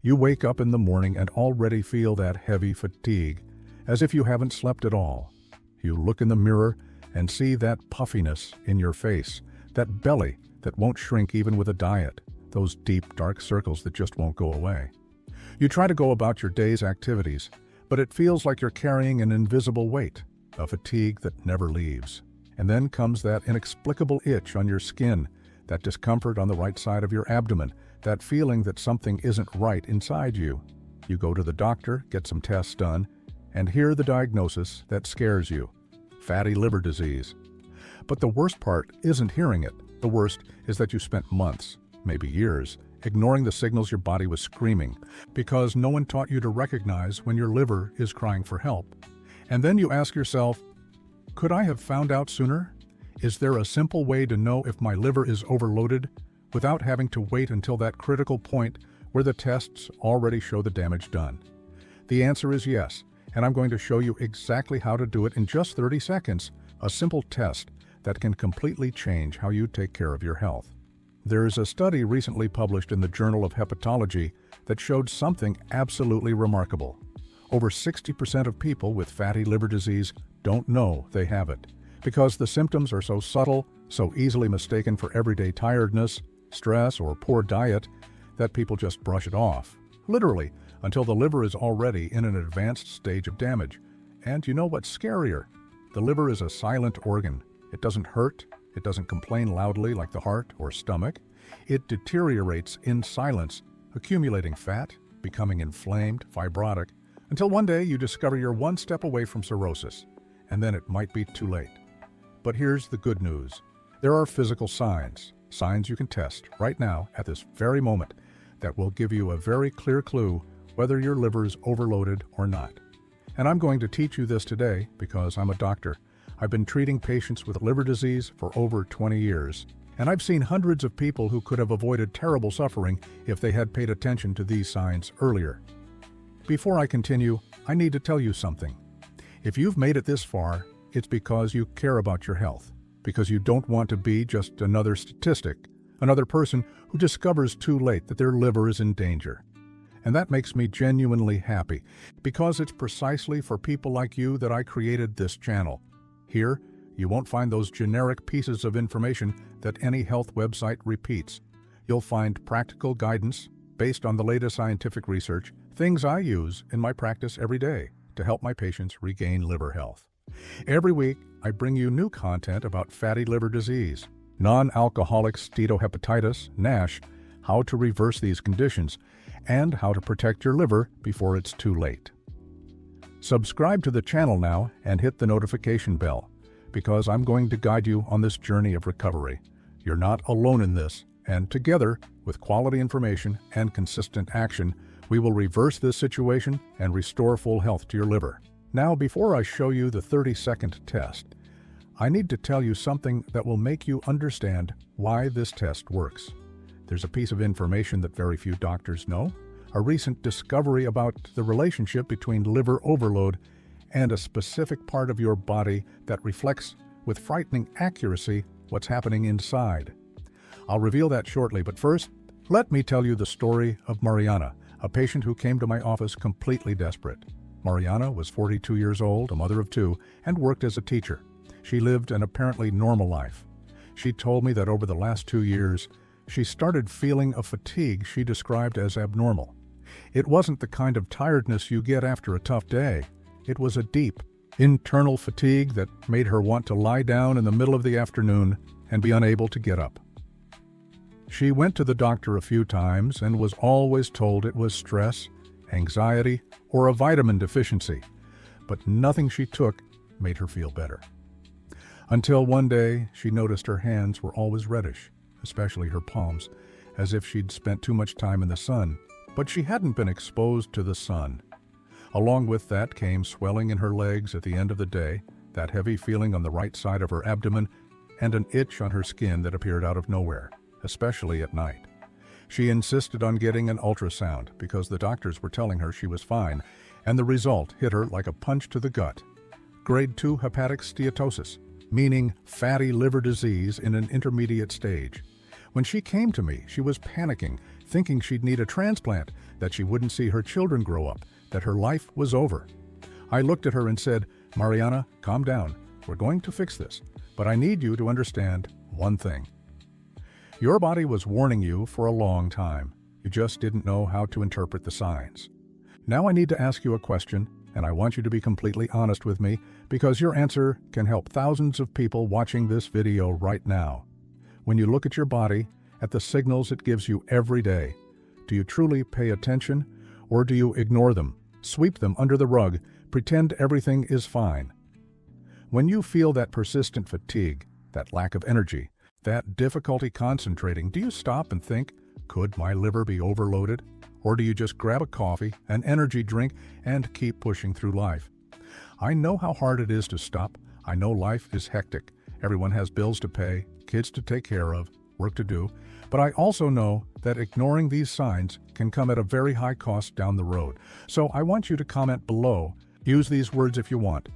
You wake up in the morning and already feel that heavy fatigue, as if you haven't slept at all. You look in the mirror and see that puffiness in your face, that belly that won't shrink even with a diet, those deep, dark circles that just won't go away. You try to go about your day's activities, but it feels like you're carrying an invisible weight, a fatigue that never leaves. And then comes that inexplicable itch on your skin, that discomfort on the right side of your abdomen, that feeling that something isn't right inside you. You go to the doctor, get some tests done, and hear the diagnosis that scares you: fatty liver disease. But the worst part isn't hearing it. The worst is that you spent months, maybe years, ignoring the signals your body was screaming, because no one taught you to recognize when your liver is crying for help. And then you ask yourself, could I have found out sooner? Is there a simple way to know if my liver is overloaded without having to wait until that critical point where the tests already show the damage done? The answer is yes, and I'm going to show you exactly how to do it in just 30 seconds, a simple test that can completely change how you take care of your health. There is a study recently published in the Journal of Hepatology that showed something absolutely remarkable. Over 60% of people with fatty liver disease don't know they have it, because the symptoms are so subtle, so easily mistaken for everyday tiredness, stress, or poor diet, that people just brush it off, literally, until the liver is already in an advanced stage of damage. And you know what's scarier? The liver is a silent organ. It doesn't hurt, it doesn't complain loudly like the heart or stomach. It deteriorates in silence, accumulating fat, becoming inflamed, fibrotic, until one day you discover you're one step away from cirrhosis, and then it might be too late. But here's the good news. There are physical signs you can test right now at this very moment that will give you a very clear clue whether your liver is overloaded or not. And I'm going to teach you this today because I'm a doctor. I've been treating patients with liver disease for over 20 years, and I've seen hundreds of people who could have avoided terrible suffering if they had paid attention to these signs earlier. Before I continue, I need to tell you something. If you've made it this far, it's because you care about your health, because you don't want to be just another statistic, another person who discovers too late that their liver is in danger. And that makes me genuinely happy, because it's precisely for people like you that I created this channel. Here, you won't find those generic pieces of information that any health website repeats. You'll find practical guidance based on the latest scientific research, things I use in my practice every day to help my patients regain liver health. Every week, I bring you new content about fatty liver disease, non-alcoholic steatohepatitis, NASH, how to reverse these conditions, and how to protect your liver before it's too late. Subscribe to the channel now and hit the notification bell, because I'm going to guide you on this journey of recovery. You're not alone in this, and together, with quality information and consistent action, we will reverse this situation and restore full health to your liver. Now, before I show you the 30-second test, I need to tell you something that will make you understand why this test works. There's a piece of information that very few doctors know, a recent discovery about the relationship between liver overload and a specific part of your body that reflects with frightening accuracy what's happening inside. I'll reveal that shortly, but first, let me tell you the story of Mariana, a patient who came to my office completely desperate. Mariana was 42 years old, a mother of two, and worked as a teacher. She lived an apparently normal life. She told me that over the last 2 years, she started feeling a fatigue she described as abnormal. It wasn't the kind of tiredness you get after a tough day. It was a deep, internal fatigue that made her want to lie down in the middle of the afternoon and be unable to get up. She went to the doctor a few times and was always told it was stress, anxiety, or a vitamin deficiency, but nothing she took made her feel better. Until one day, she noticed her hands were always reddish, especially her palms, as if she'd spent too much time in the sun, but she hadn't been exposed to the sun. Along with that came swelling in her legs at the end of the day, that heavy feeling on the right side of her abdomen, and an itch on her skin that appeared out of nowhere, especially at night. She insisted on getting an ultrasound because the doctors were telling her she was fine, and the result hit her like a punch to the gut. Grade 2 hepatic steatosis, meaning fatty liver disease in an intermediate stage. When she came to me, she was panicking, thinking she'd need a transplant, that she wouldn't see her children grow up, that her life was over. I looked at her and said, "Mariana, calm down. We're going to fix this, but I need you to understand one thing. Your body was warning you for a long time. You just didn't know how to interpret the signs. Now I need to ask you a question, and I want you to be completely honest with me, because your answer can help thousands of people watching this video right now. When you look at your body, at the signals it gives you every day, do you truly pay attention, or do you ignore them, sweep them under the rug, pretend everything is fine? When you feel that persistent fatigue, that lack of energy, that difficulty concentrating, do you stop and think, could my liver be overloaded? Or do you just grab a coffee, an energy drink, and keep pushing through life? I know how hard it is to stop. I know life is hectic. Everyone has bills to pay, kids to take care of, work to do. But I also know that ignoring these signs can come at a very high cost down the road. So I want you to comment below. Use these words if you want.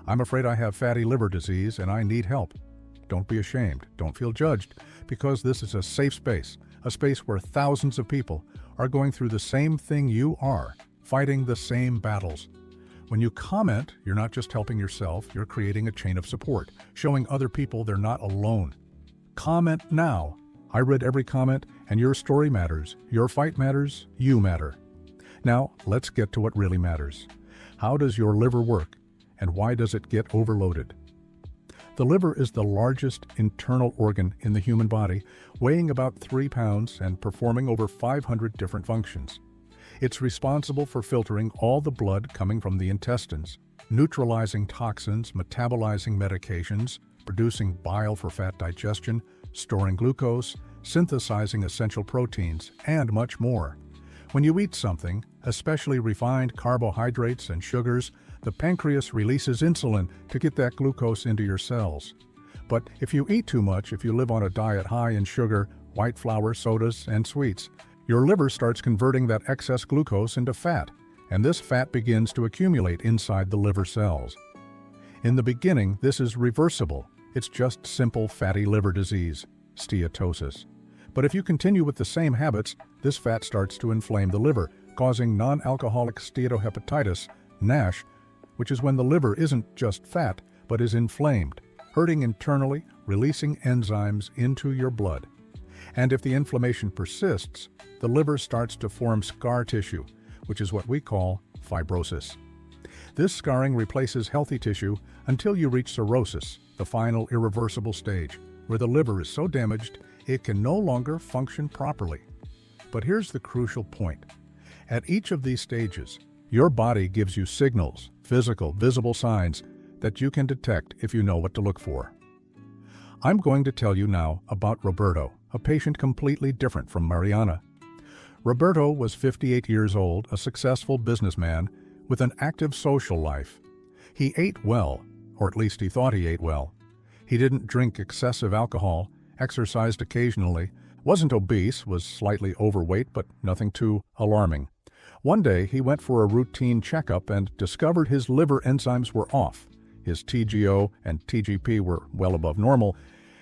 I'm afraid I have fatty liver disease and I need help. Don't be ashamed. Don't feel judged, because this is a safe space, a space where thousands of people are going through the same thing you are, fighting the same battles. When you comment, you're not just helping yourself, you're creating a chain of support, showing other people they're not alone. Comment now. I read every comment, and your story matters. Your fight matters. You matter. Now, let's get to what really matters. How does your liver work, and why does it get overloaded? The liver is the largest internal organ in the human body, weighing about 3 pounds and performing over 500 different functions. It's responsible for filtering all the blood coming from the intestines, neutralizing toxins, metabolizing medications, producing bile for fat digestion, storing glucose, synthesizing essential proteins, and much more. When you eat something, especially refined carbohydrates and sugars, the pancreas releases insulin to get that glucose into your cells. But if you eat too much, if you live on a diet high in sugar, white flour, sodas, and sweets, your liver starts converting that excess glucose into fat, and this fat begins to accumulate inside the liver cells. In the beginning, this is reversible. It's just simple fatty liver disease, steatosis. But if you continue with the same habits, this fat starts to inflame the liver, causing non-alcoholic steatohepatitis, NASH, which is when the liver isn't just fat, but is inflamed, hurting internally, releasing enzymes into your blood. And if the inflammation persists, the liver starts to form scar tissue, which is what we call fibrosis. This scarring replaces healthy tissue until you reach cirrhosis, the final irreversible stage, where the liver is so damaged it can no longer function properly. But here's the crucial point. At each of these stages, your body gives you signals, physical, visible signs that you can detect if you know what to look for. I'm going to tell you now about Roberto, a patient completely different from Mariana. Roberto was 58 years old, a successful businessman with an active social life. He ate well, or at least he thought he ate well. He didn't drink excessive alcohol, exercised occasionally, wasn't obese, was slightly overweight, but nothing too alarming. One day, he went for a routine checkup and discovered his liver enzymes were off. His TGO and TGP were well above normal,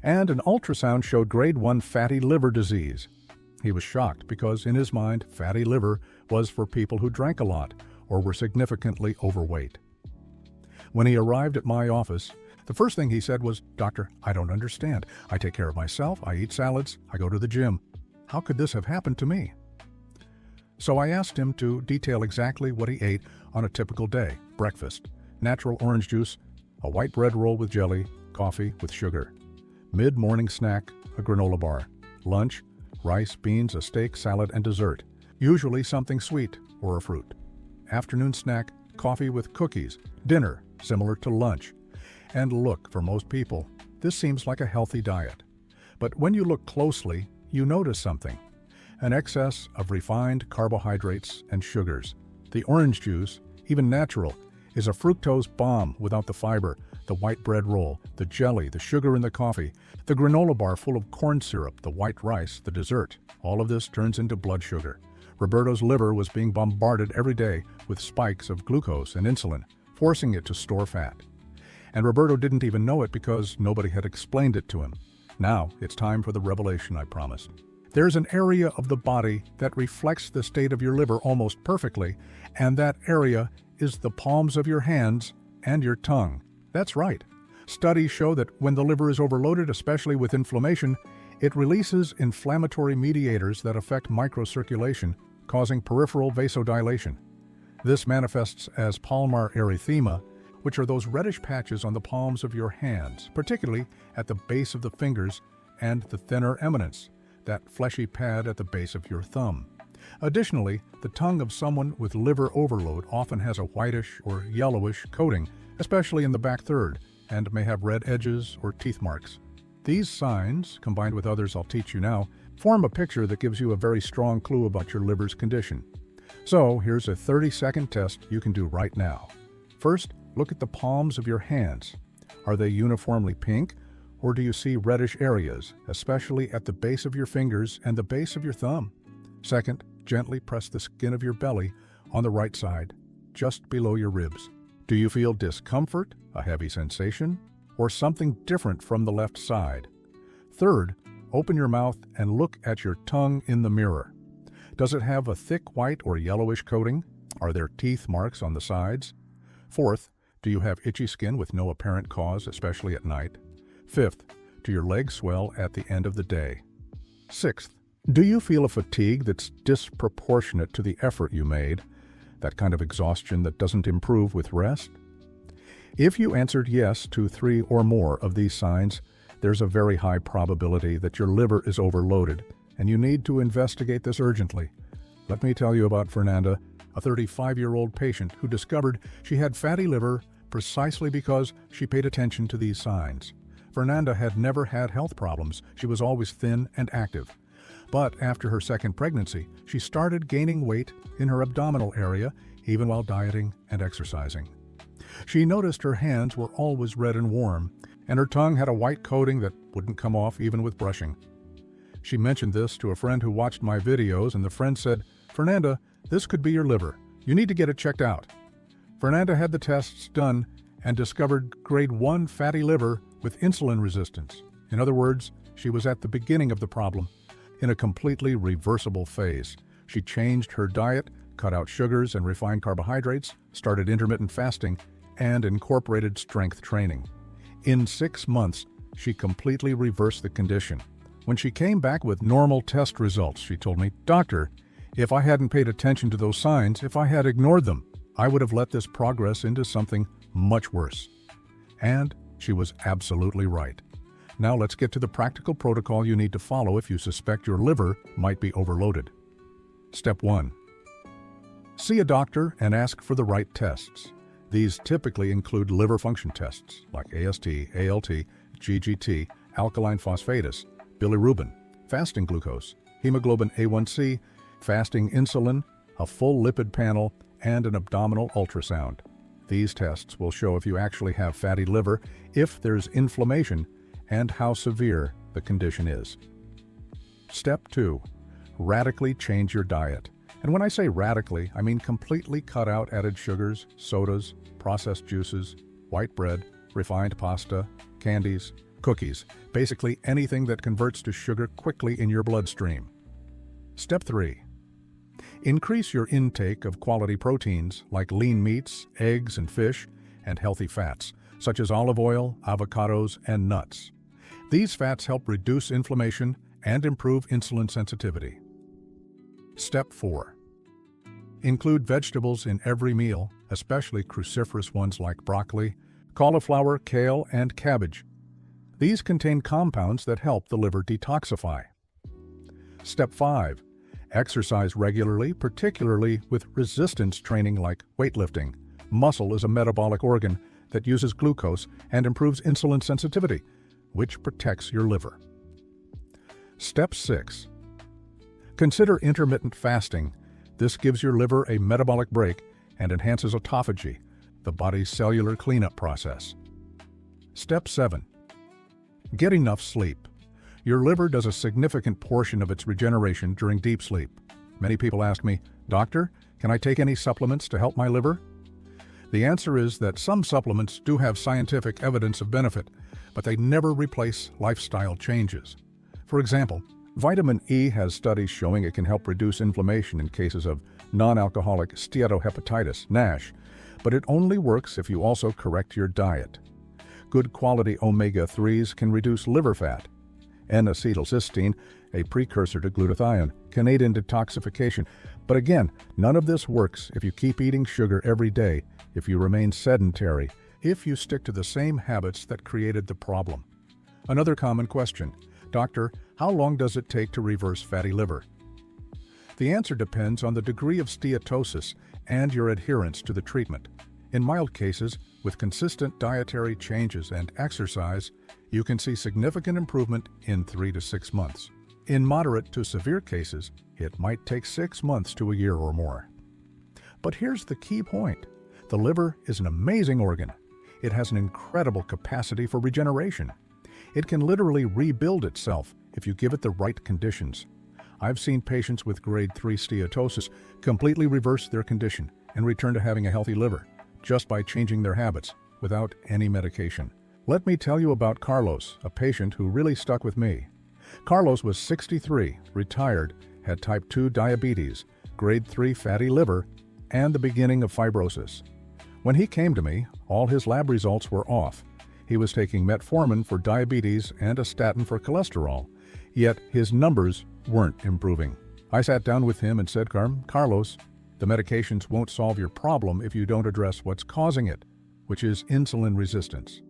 and an ultrasound showed grade 1 fatty liver disease. He was shocked because, in his mind, fatty liver was for people who drank a lot or were significantly overweight. When he arrived at my office, the first thing he said was, "Doctor, I don't understand. I take care of myself, I eat salads, I go to the gym. How could this have happened to me?" So I asked him to detail exactly what he ate on a typical day. Breakfast: natural orange juice, a white bread roll with jelly, coffee with sugar. Mid-morning snack: a granola bar. Lunch: rice, beans, a steak, salad, and dessert, usually something sweet or a fruit. Afternoon snack: coffee with cookies. Dinner: similar to lunch. And look, for most people, this seems like a healthy diet. But when you look closely, you notice something: an excess of refined carbohydrates and sugars. The orange juice, even natural, is a fructose bomb without the fiber, the white bread roll, the jelly, the sugar in the coffee, the granola bar full of corn syrup, the white rice, the dessert. All of this turns into blood sugar. Roberto's liver was being bombarded every day with spikes of glucose and insulin, forcing it to store fat. And Roberto didn't even know it because nobody had explained it to him. Now, it's time for the revelation I promised. There's an area of the body that reflects the state of your liver almost perfectly, and that area is the palms of your hands and your tongue. That's right. Studies show that when the liver is overloaded, especially with inflammation, it releases inflammatory mediators that affect microcirculation, causing peripheral vasodilation. This manifests as palmar erythema, which are those reddish patches on the palms of your hands, particularly at the base of the fingers and the thinner eminence, that fleshy pad at the base of your thumb. Additionally, the tongue of someone with liver overload often has a whitish or yellowish coating, especially in the back third, and may have red edges or teeth marks. These signs, combined with others I'll teach you now, form a picture that gives you a very strong clue about your liver's condition. So here's a 30-second test you can do right now. First, look at the palms of your hands. Are they uniformly pink, or do you see reddish areas, especially at the base of your fingers and the base of your thumb? Second, gently press the skin of your belly on the right side, just below your ribs. Do you feel discomfort, a heavy sensation, or something different from the left side? Third, open your mouth and look at your tongue in the mirror. Does it have a thick white or yellowish coating? Are there teeth marks on the sides? Fourth, do you have itchy skin with no apparent cause, especially at night? Fifth, do your legs swell at the end of the day? Sixth, do you feel a fatigue that's disproportionate to the effort you made? That kind of exhaustion that doesn't improve with rest? If you answered yes to 3 or more of these signs, there's a very high probability that your liver is overloaded, and you need to investigate this urgently. Let me tell you about Fernanda, a 35-year-old patient who discovered she had fatty liver precisely because she paid attention to these signs. Fernanda had never had health problems. She was always thin and active. But after her second pregnancy, she started gaining weight in her abdominal area, even while dieting and exercising. She noticed her hands were always red and warm, and her tongue had a white coating that wouldn't come off even with brushing. She mentioned this to a friend who watched my videos, and the friend said, "Fernanda, this could be your liver. You need to get it checked out." Fernanda had the tests done and discovered grade 1 fatty liver with insulin resistance. In other words, she was at the beginning of the problem, in a completely reversible phase. She changed her diet, cut out sugars and refined carbohydrates, started intermittent fasting, and incorporated strength training. In 6 months, she completely reversed the condition. When she came back with normal test results, she told me, "Doctor, if I hadn't paid attention to those signs, if I had ignored them, I would have let this progress into something much worse." And she was absolutely right. Now let's get to the practical protocol you need to follow if you suspect your liver might be overloaded. Step 1. See a doctor and ask for the right tests. These typically include liver function tests like AST, ALT, GGT, alkaline phosphatase, bilirubin, fasting glucose, hemoglobin A1C, fasting insulin, a full lipid panel, and an abdominal ultrasound. These tests will show if you actually have fatty liver, if there's inflammation, and how severe the condition is. Step 2. Radically change your diet. And when I say radically, I mean completely cut out added sugars, sodas, processed juices, white bread, refined pasta, candies, cookies, basically anything that converts to sugar quickly in your bloodstream. Step 3. Increase your intake of quality proteins like lean meats, eggs and fish, and healthy fats, such as olive oil, avocados, and nuts. These fats help reduce inflammation and improve insulin sensitivity. Step 4. Include vegetables in every meal, especially cruciferous ones like broccoli, cauliflower, kale, and cabbage. These contain compounds that help the liver detoxify. Step 5. Exercise regularly, particularly with resistance training like weightlifting. Muscle is a metabolic organ that uses glucose and improves insulin sensitivity, which protects your liver. Step 6. Consider intermittent fasting. This gives your liver a metabolic break and enhances autophagy, the body's cellular cleanup process. Step 7. Get enough sleep. Your liver does a significant portion of its regeneration during deep sleep. Many people ask me, "Doctor, can I take any supplements to help my liver?" The answer is that some supplements do have scientific evidence of benefit, but they never replace lifestyle changes. For example, Vitamin E has studies showing it can help reduce inflammation in cases of non-alcoholic steatohepatitis, NASH, but it only works if you also correct your diet. Good quality omega-3s can reduce liver fat. N-acetylcysteine, a precursor to glutathione, can aid in detoxification. But again, none of this works if you keep eating sugar every day, if you remain sedentary, if you stick to the same habits that created the problem. Another common question: Doctor, how long does it take to reverse fatty liver? The answer depends on the degree of steatosis and your adherence to the treatment. In mild cases, with consistent dietary changes and exercise, you can see significant improvement in 3 to 6 months. In moderate to severe cases, it might take 6 months to a year or more. But here's the key point. The liver is an amazing organ. It has an incredible capacity for regeneration. It can literally rebuild itself if you give it the right conditions. I've seen patients with grade 3 steatosis completely reverse their condition and return to having a healthy liver, just by changing their habits, without any medication. Let me tell you about Carlos, a patient who really stuck with me. Carlos was 63, retired, had type 2 diabetes, grade 3 fatty liver, and the beginning of fibrosis. When he came to me, all his lab results were off. He was taking metformin for diabetes and a statin for cholesterol, yet his numbers weren't improving. I sat down with him and said, Carlos, the medications won't solve your problem if you don't address what's causing it, which is insulin resistance.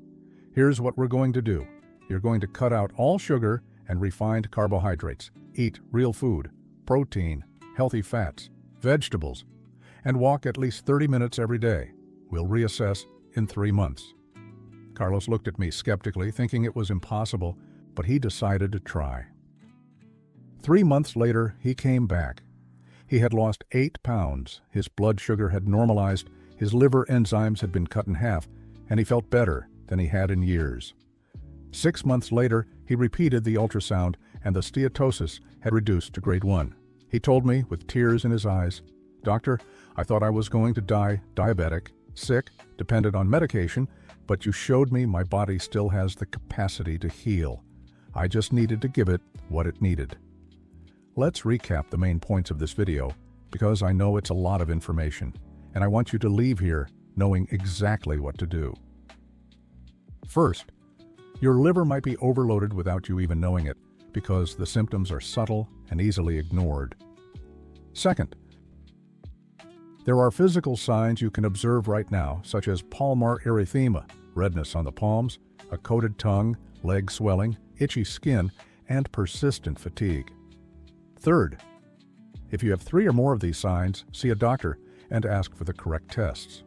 Here's what we're going to do. You're going to cut out all sugar and refined carbohydrates, eat real food, protein, healthy fats, vegetables, and walk at least 30 minutes every day. We'll reassess in 3 months. Carlos looked at me skeptically, thinking it was impossible, but he decided to try. 3 months later, he came back. He had lost 8 pounds, his blood sugar had normalized, his liver enzymes had been cut in half, and he felt better than he had in years. 6 months later, he repeated the ultrasound, and the steatosis had reduced to grade 1. He told me, with tears in his eyes, Doctor, I thought I was going to die diabetic, sick, dependent on medication, but you showed me my body still has the capacity to heal. I just needed to give it what it needed. Let's recap the main points of this video, because I know it's a lot of information, and I want you to leave here knowing exactly what to do. First, your liver might be overloaded without you even knowing it, because the symptoms are subtle and easily ignored. Second, there are physical signs you can observe right now, such as palmar erythema, redness on the palms, a coated tongue, leg swelling, itchy skin, and persistent fatigue. Third, if you have 3 or more of these signs, see a doctor and ask for the correct tests.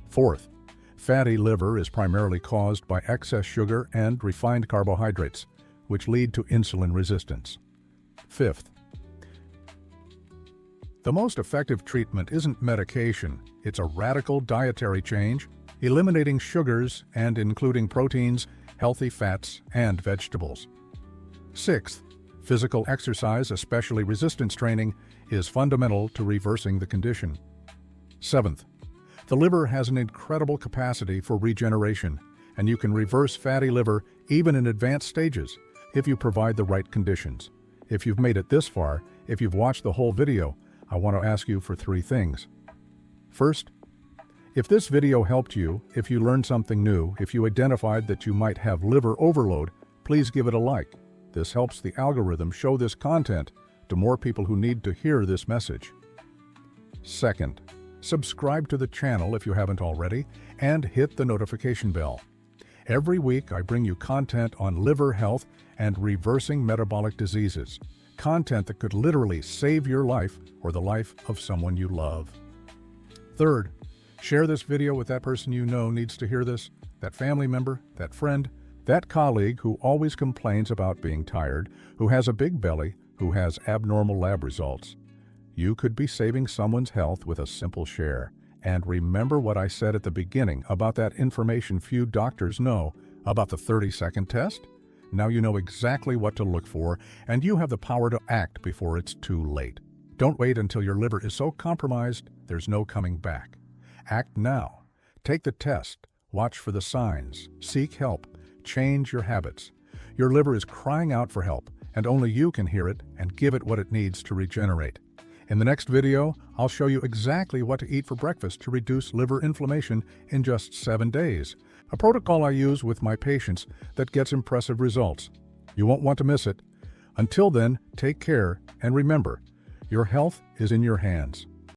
Fourth, fatty liver is primarily caused by excess sugar and refined carbohydrates, which lead to insulin resistance. Fifth, the most effective treatment isn't medication, it's a radical dietary change, eliminating sugars and including proteins, healthy fats, and vegetables. Sixth, physical exercise, especially resistance training, is fundamental to reversing the condition. Seventh, the liver has an incredible capacity for regeneration, and you can reverse fatty liver even in advanced stages if you provide the right conditions. If you've made it this far, if you've watched the whole video, I want to ask you for 3 things. First, if this video helped you, if you learned something new, if you identified that you might have liver overload, please give it a like. This helps the algorithm show this content to more people who need to hear this message. Second, subscribe to the channel if you haven't already, and hit the notification bell. Every week I bring you content on liver health and reversing metabolic diseases. Content that could literally save your life or the life of someone you love. Third, share this video with that person you know needs to hear this, that family member, that friend, that colleague who always complains about being tired, who has a big belly, who has abnormal lab results. You could be saving someone's health with a simple share. And remember what I said at the beginning about that information few doctors know about the 30-second test? Now you know exactly what to look for, and you have the power to act before it's too late. Don't wait until your liver is so compromised there's no coming back. Act now. Take the test. Watch for the signs. Seek help. Change your habits. Your liver is crying out for help, and only you can hear it and give it what it needs to regenerate. In the next video, I'll show you exactly what to eat for breakfast to reduce liver inflammation in just 7 days, a protocol I use with my patients that gets impressive results. You won't want to miss it. Until then, take care and remember, your health is in your hands.